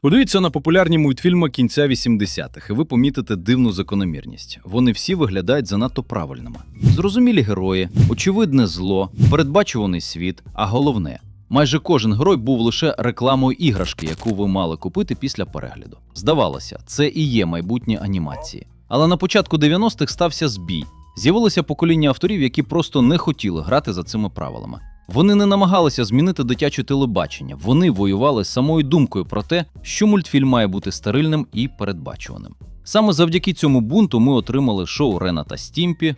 Подивіться на популярні мультфільми кінця 80-х, і ви помітите дивну закономірність. Вони всі виглядають занадто правильними. Зрозумілі герої, очевидне зло, передбачуваний світ, а головне – майже кожен герой був лише рекламою іграшки, яку ви мали купити після перегляду. Здавалося, це і є майбутнє анімації. Але на початку 90-х стався збій. З'явилося покоління авторів, які просто не хотіли грати за цими правилами. Вони не намагалися змінити дитяче телебачення, вони воювали самою думкою про те, що мультфільм має бути стерильним і передбачуваним. Саме завдяки цьому бунту ми отримали шоу Рена та Стімпі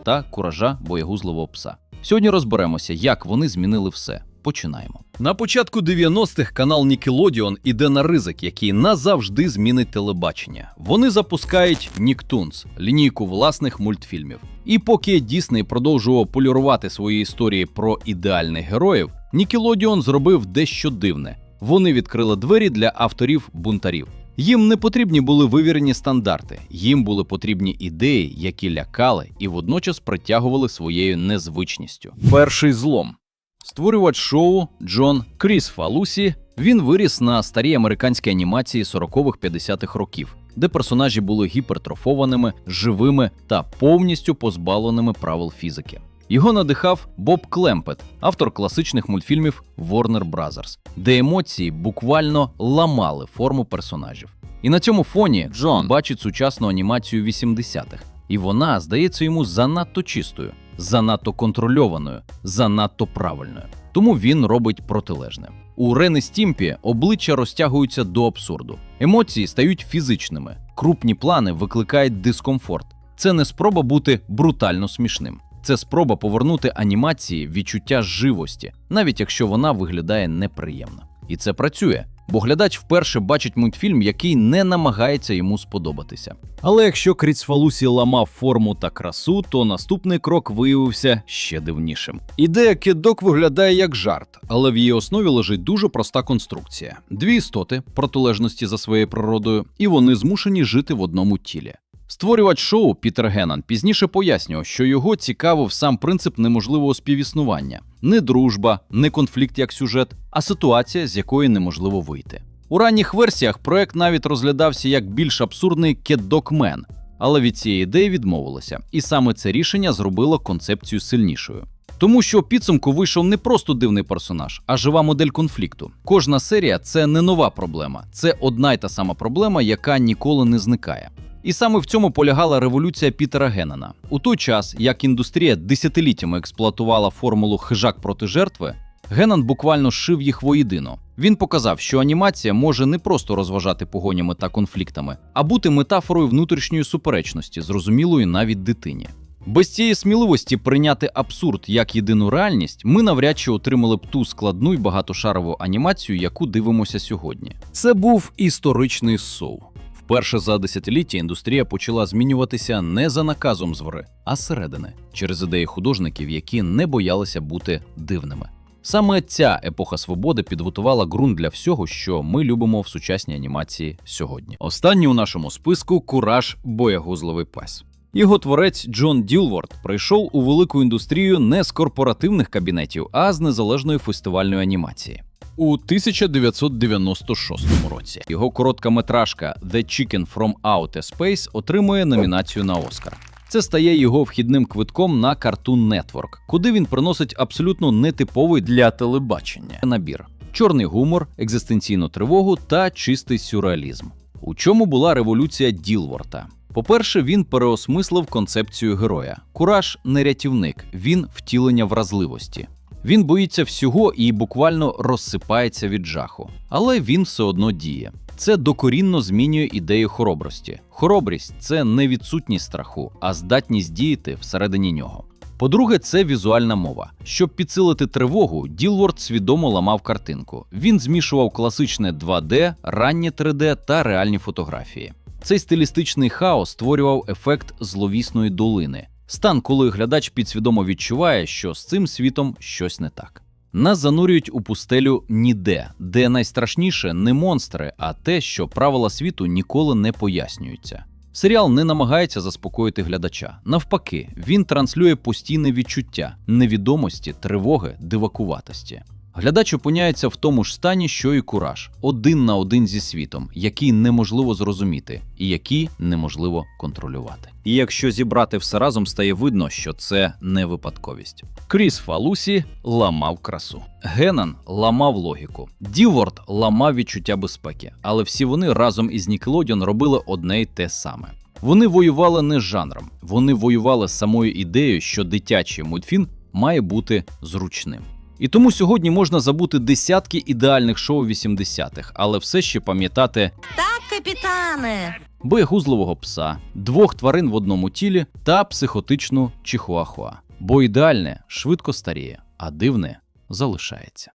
та Куража боягузливого пса. Сьогодні розберемося, як вони змінили все. Починаємо. На початку 90-х канал Nickelodeon іде на ризик, який назавжди змінить телебачення. Вони запускають Nicktoons – лінійку власних мультфільмів. І поки Disney продовжував полірувати свої історії про ідеальних героїв, Nickelodeon зробив дещо дивне. Вони відкрили двері для авторів-бунтарів. Їм не потрібні були вивірені стандарти, їм були потрібні ідеї, які лякали і водночас притягували своєю незвичністю. Перший злом. Створювач шоу Джон Крісфалусі, він виріс на старій американській анімації 40-х-50-х років, де персонажі були гіпертрофованими, живими та повністю позбавленими правил фізики. Його надихав Боб Клемпет, автор класичних мультфільмів Warner Brothers, де емоції буквально ламали форму персонажів. І на цьому фоні Джон бачить сучасну анімацію 80-х, і вона здається йому занадто чистою, занадто контрольованою, занадто правильною. Тому він робить протилежне. У Рен і Стімпі обличчя розтягуються до абсурду. Емоції стають фізичними. Крупні плани викликають дискомфорт. Це не спроба бути брутально смішним. Це спроба повернути анімації відчуття живості, навіть якщо вона виглядає неприємно. І це працює, бо глядач вперше бачить мультфільм, який не намагається йому сподобатися. Але якщо Крісфалусі ламав форму та красу, то наступний крок виявився ще дивнішим. Ідея кидок виглядає як жарт, але в її основі лежить дуже проста конструкція. Дві істоти, протилежності за своєю природою, і вони змушені жити в одному тілі. Створювач шоу Пітер Геннан пізніше пояснював, що його цікавив сам принцип неможливого співіснування. Не дружба, не конфлікт як сюжет, а ситуація, з якої неможливо вийти. У ранніх версіях проект навіть розглядався як більш абсурдний «Кет-Дог-Мен», але від цієї ідеї відмовилося. І саме це рішення зробило концепцію сильнішою. Тому що у підсумку вийшов не просто дивний персонаж, а жива модель конфлікту. Кожна серія – це не нова проблема, це одна й та сама проблема, яка ніколи не зникає. І саме в цьому полягала революція Пітера Геннана. У той час, як індустрія десятиліттями експлуатувала формулу «хижак проти жертви», Геннан буквально зшив їх воєдино. Він показав, що анімація може не просто розважати погонями та конфліктами, а бути метафорою внутрішньої суперечності, зрозумілої навіть дитині. Без цієї сміливості прийняти абсурд як єдину реальність, ми навряд чи отримали б ту складну й багатошарову анімацію, яку дивимося сьогодні. Це був історичний зсув. Вперше за десятиліття індустрія почала змінюватися не за наказом згори, а зсередини, через ідеї художників, які не боялися бути дивними. Саме ця епоха свободи підготувала ґрунт для всього, що ми любимо в сучасній анімації сьогодні. Останній у нашому списку – Кураж боягузливий пес. Його творець Джон Ділворт прийшов у велику індустрію не з корпоративних кабінетів, а з незалежної фестивальної анімації. У 1996 році його короткометражка «The Chicken from Outer Space» отримує номінацію на Оскар. Це стає його вхідним квитком на Cartoon Network, куди він приносить абсолютно нетиповий для телебачення набір – чорний гумор, екзистенційну тривогу та чистий сюрреалізм. У чому була революція Ділворта? По-перше, він переосмислив концепцію героя. Кураж – не рятівник, він – втілення вразливості. Він боїться всього і буквально розсипається від жаху. Але він все одно діє. Це докорінно змінює ідею хоробрості. Хоробрість – це не відсутність страху, а здатність діяти всередині нього. По-друге, це візуальна мова. Щоб підсилити тривогу, Ділворт свідомо ламав картинку. Він змішував класичне 2D, раннє 3D та реальні фотографії. Цей стилістичний хаос створював ефект зловісної долини. Стан, коли глядач підсвідомо відчуває, що з цим світом щось не так. Нас занурюють у пустелю ніде, де найстрашніше не монстри, а те, що правила світу ніколи не пояснюються. Серіал не намагається заспокоїти глядача. Навпаки, він транслює постійне відчуття невідомості, тривоги, дивакуватості. Глядач опиняється в тому ж стані, що і Кураж, один на один зі світом, який неможливо зрозуміти і який неможливо контролювати. І якщо зібрати все разом, стає видно, що це не випадковість. Кріс Фалусі ламав красу. Геннан ламав логіку. Ділворд ламав відчуття безпеки. Але всі вони разом із Nickelodeon робили одне й те саме. Вони воювали не з жанром, вони воювали з самою ідеєю, що дитячий мультфільм має бути зручним. І тому сьогодні можна забути десятки ідеальних шоу 80-х, але все ще пам'ятати Так, капітане. боягузливого пса, двох тварин в одному тілі та психотичну чихуахуа. Бо ідеальне швидко старіє, а дивне залишається.